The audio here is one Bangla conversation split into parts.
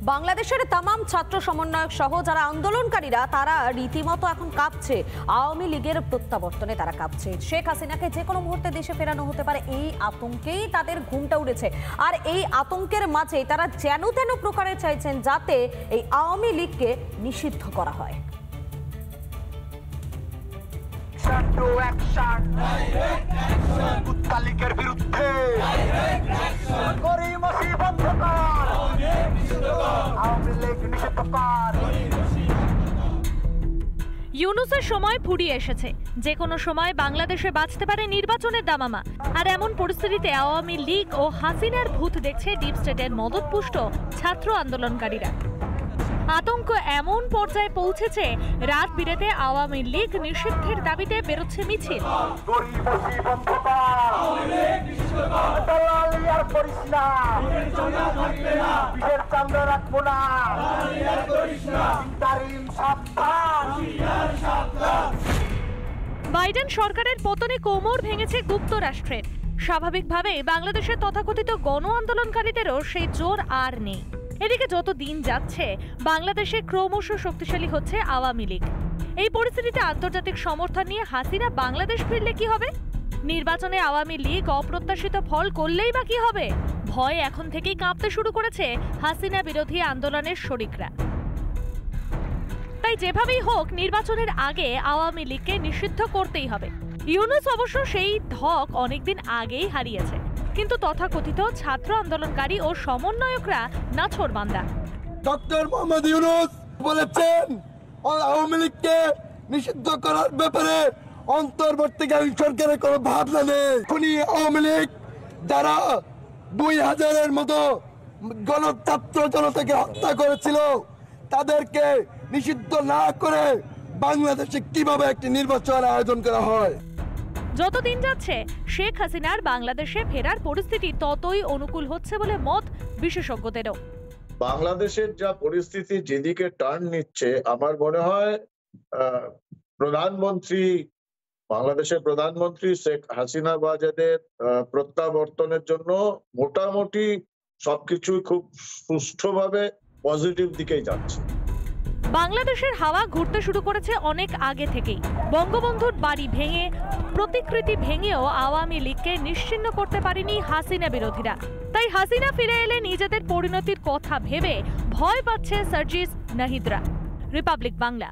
বাংলাদেশের তামাম ছাত্র সমন্বয়ক সহ যারা আন্দোলনকারীরা তারা রীতিমতো এখন কাঁপছে। আওয়ামী লীগের প্রত্যাবর্তনে তারা কাঁপছে। শেখ হাসিনাকে যে কোনো মুহূর্তে দেশে ফেরানো হতে পারে, এই আতঙ্কেই তাদের ঘুমটা উড়েছে। আর এই আতঙ্কের মাঝে তারা যেন তেন প্রকারে চাইছেন যাতে এই আওয়ামী লীগকে নিষিদ্ধ করা হয়। ইউনূসের সময় ফুরিয়ে এসেছে। যে কোনো সময় বাংলাদেশে বাঁচতে পারে নির্বাচনের দামামা। আর এমন পরিস্থিতিতে আওয়ামী লীগ ও হাসিনার ভূত দেখছে ডিপ স্টেটের মদতপুষ্ট ছাত্র আন্দোলনকারীরা। আতঙ্ক এমন পর্যায়ে পৌঁছেছে, রাত বিরেতে আওয়ামী লীগ নিষিদ্ধের দাবিতে বেরোচ্ছে মিছিল। বাইডেন সরকারের পতনে কোমর ভেঙেছে যুক্তরাষ্ট্রের। স্বাভাবিকভাবে বাংলাদেশের তথাকথিত গণ আন্দোলনকারীদেরও সেই জোর আর নেই। এদিকে যত দিন যাচ্ছে বাংলাদেশে ক্রমশ শক্তিশালী হচ্ছে আওয়ামী লীগ। এই পরিস্থিতিতে আন্তর্জাতিক সমর্থন নিয়ে হাসিনা বাংলাদেশ ফিরলে কি হবে? নির্বাচনে আওয়ামী লীগ অপ্রত্যাশিত ফল করলেই বা কি হবে? ভয় এখন থেকেই কাঁপতে শুরু করেছে হাসিনা বিরোধী আন্দোলনের শরিকরা। তাই যেভাবেই হোক নির্বাচনের আগে আওয়ামী লীগকে নিষিদ্ধ করতেই হবে। ইউনূস অবশ্য সেই ধক অনেকদিন আগেই হারিয়েছে, কিন্তু তথাকথিত ছাত্র আন্দোলনকারী ও সমন্বয়করা নাছোড়বান্দা। ডক্টর মোহাম্মদ ইউনূস বলেছেন আওয়ামী লীগকে নিষিদ্ধ করার ব্যাপারে অন্তর্বর্তীকালীন সরকারের কোনো ভাবনা নেই। এখনই আওয়ামী লীগ যারা 2000-এর মতো গণছাত্র জনতাকে হত্যা করেছিল তাদেরকে নিষিদ্ধ না করে বাংলাদেশে কিভাবে একটি নির্বাচন আয়োজন করা হয়? যতদিন যাচ্ছে শেখ হাসিনার বাংলাদেশে ফেরার পরিস্থিতি ততই অনুকূল হচ্ছে বলে মত বিশেষজ্ঞদেরও। বাংলাদেশের যা পরিস্থিতি যেদিকে টার্ন নিচ্ছে, আমার মনে হয় বাংলাদেশের প্রধানমন্ত্রী শেখ হাসিনা বাজাদের প্রত্যাবর্তনের জন্য মোটামুটি সবকিছু খুব সুষ্ঠুভাবে পজিটিভ দিকেই যাচ্ছে। বাংলাদেশের হাওয়া ঘুরতে শুরু করেছে অনেক আগে থেকেই। বঙ্গবন্ধুর বাড়ি ভেঙে, প্রতিকৃতি ভেঙেও আওয়ামী লীগকে নিশ্চিহ্ন করতে পারেনি হাসিনা বিরোধীরা। তাই হাসিনা ফিরে এলে নিজেদের পরিণতির কথা ভেবে ভয় পাচ্ছে সার্জিস নাহিদরা। রিপাবলিক বাংলা।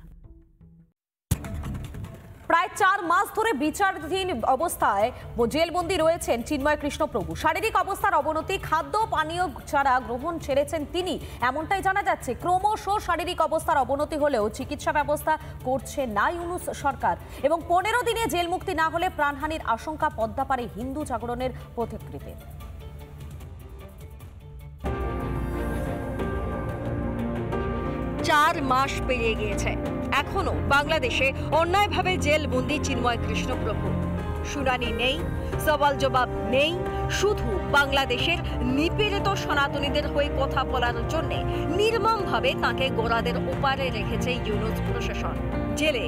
প্রায় 4 মাস ধরে বিচারাধীন অবস্থায় জেলবন্দি রয়েছেন চিন্ময় কৃষ্ণপ্রভু। শারীরিক অবস্থার অবনতি, খাদ্য পানীয় ছাড়া গ্রহণ ছেড়েছেন তিনি, এমনটাই জানা যাচ্ছে। ক্রমশ শারীরিক অবস্থার অবনতি হলেও চিকিৎসা ব্যবস্থা করছে না ইউনূস সরকার। এবং 15 দিনে জেল মুক্তি না হলে প্রাণহানির আশঙ্কা পদ্মাপাড়ে হিন্দু জাগরণের পথিকৃতে। 4 মাস পেরিয়ে গিয়েছে, এখনো বাংলাদেশে অন্যায়ভাবে জেলবন্দি চিন্ময় কৃষ্ণপ্রভু। শুনানি নেই, সওয়াল জবাব নেই, শুধু বাংলাদেশের নিপীড়িত সনাতনীদের হয়ে কথা বলার জন্য নির্মমভাবে তাকে গোড়াদের ওপারে রেখেছে ইউনূস প্রশাসন। জেলে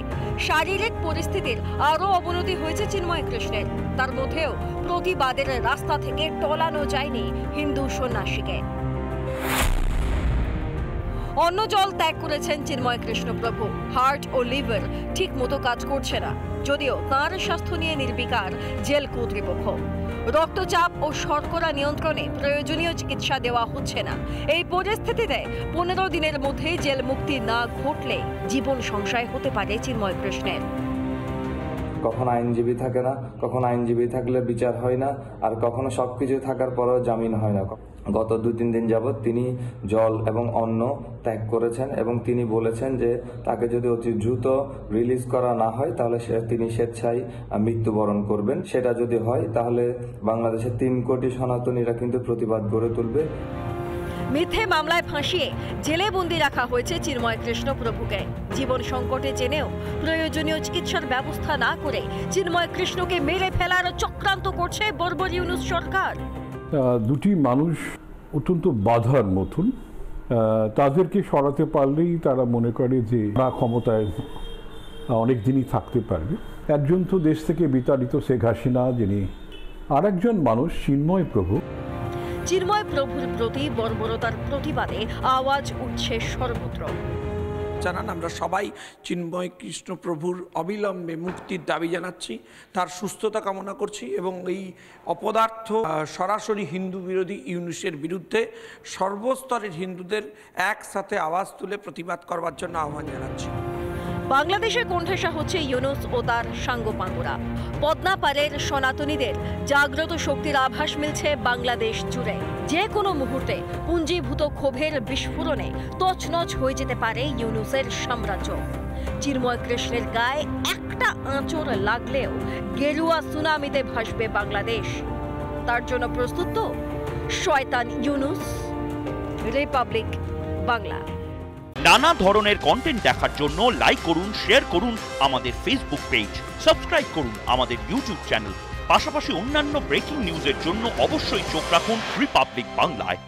শারীরিক পরিস্থিতির আরও অবনতি হয়েছে চিন্ময় কৃষ্ণের। তার মধ্যেও প্রতিবাদের রাস্তা থেকে টলানো যায়নি হিন্দু সন্ন্যাসীকে। অন্য জল ত্যাগ করেছেন চিন্ময় কৃষ্ণপ্রভু। হার্ট ও লিভার ঠিক মতো কাজ করছে না, যদিও তাঁর স্বাস্থ্য নিয়ে নির্বিকার জেল কর্তৃপক্ষ। রক্তচাপ ও শর্করা নিয়ন্ত্রণে প্রয়োজনীয় চিকিৎসা দেওয়া হচ্ছে না। এই পরিস্থিতিতে 15 দিনের মধ্যে জেল মুক্তি না ঘটলে জীবন সংশয় হতে পারে চিন্ময় কৃষ্ণের। কখনো আইনজীবী থাকে না, কখনো আইনজীবী থাকলে বিচার হয় না, আর কখনো সবকিছু থাকার পরেও জামিন হয় না। গত 2-3 দিন যাবৎ তিনি জল এবং অন্ন ত্যাগ করেছেন এবং তিনি বলেছেন যে তাকে যদি অতি দ্রুত রিলিজ করা না হয় তাহলে তিনি স্বেচ্ছায় মৃত্যুবরণ করবেন। সেটা যদি হয় তাহলে বাংলাদেশের 3 কোটি সনাতনীরা কিন্তু প্রতিবাদ গড়ে তুলবে। মিথ্যে মামলায় ফাঁসিয়ে জেলে বন্দি রাখা হয়েছে চিন্ময় কৃষ্ণপ্রভুকে। জীবন সংকটে জেনেও প্রয়োজনীয় চিকিৎসার ব্যবস্থা না করে চিন্ময় কৃষ্ণকে মেরে ফেলার চক্রান্ত করছে বর্বর ইউনূস সরকার। দুটি মানুষ অত্যন্ত বাধার মতন, তাদেরকে সরাতে পারলেই তারা মনে করে যে তারা ক্ষমতায় অনেক দিনই থাকতে পারবে। একজন তো দেশ থেকে বিতাড়িত শেখ হাসিনা, যিনি আরেকজন মানুষ চিন্ময় প্রভু। চিন্ময় প্রভুর প্রতি বর্বরতার প্রতিবাদে আওয়াজ উঠছে সর্বত্র। জানান আমরা সবাই চিন্ময় কৃষ্ণ প্রভুর অবিলম্বে মুক্তির দাবি জানাচ্ছি, তার সুস্থতা কামনা করছি এবং এই অপদার্থ সরাসরি হিন্দু বিরোধী ইউনূসের বিরুদ্ধে সর্বস্তরের হিন্দুদের একসাথে আওয়াজ তুলে প্রতিবাদ করবার জন্য আহ্বান জানাচ্ছি। বাংলাদেশের কণ্ঠেসা হচ্ছে ইউনূস ও তার সাঙ্গপাঙ্গরা। পদ্মা পারের সনাতনীদের জাগ্রত শক্তির আভাস মিলছে বাংলাদেশ জুড়ে। যে কোনো মুহূর্তে পুঞ্জীভূত ক্ষোভের বিস্ফোরণে তছনছ হয়ে যেতে পারে ইউনূসের সাম্রাজ্য। চিন্ময় কৃষ্ণের গায়ে একটা আঁচড় লাগলেও গেরুয়া সুনামিতে ভাসবে বাংলাদেশ। তার জন্য প্রস্তুত তো শয়তান ইউনূস? রিপাবলিক বাংলা। নানা ধরনের কন্টেন্ট দেখার জন্য লাইক করুন, শেয়ার করুন আমাদের ফেসবুক পেজ, সাবস্ক্রাইব করুন আমাদের ইউটিউব চ্যানেল। পাশাপাশি অন্যান্য ব্রেকিং নিউজের জন্য অবশ্যই চোখ রাখুন রিপাবলিক বাংলায়।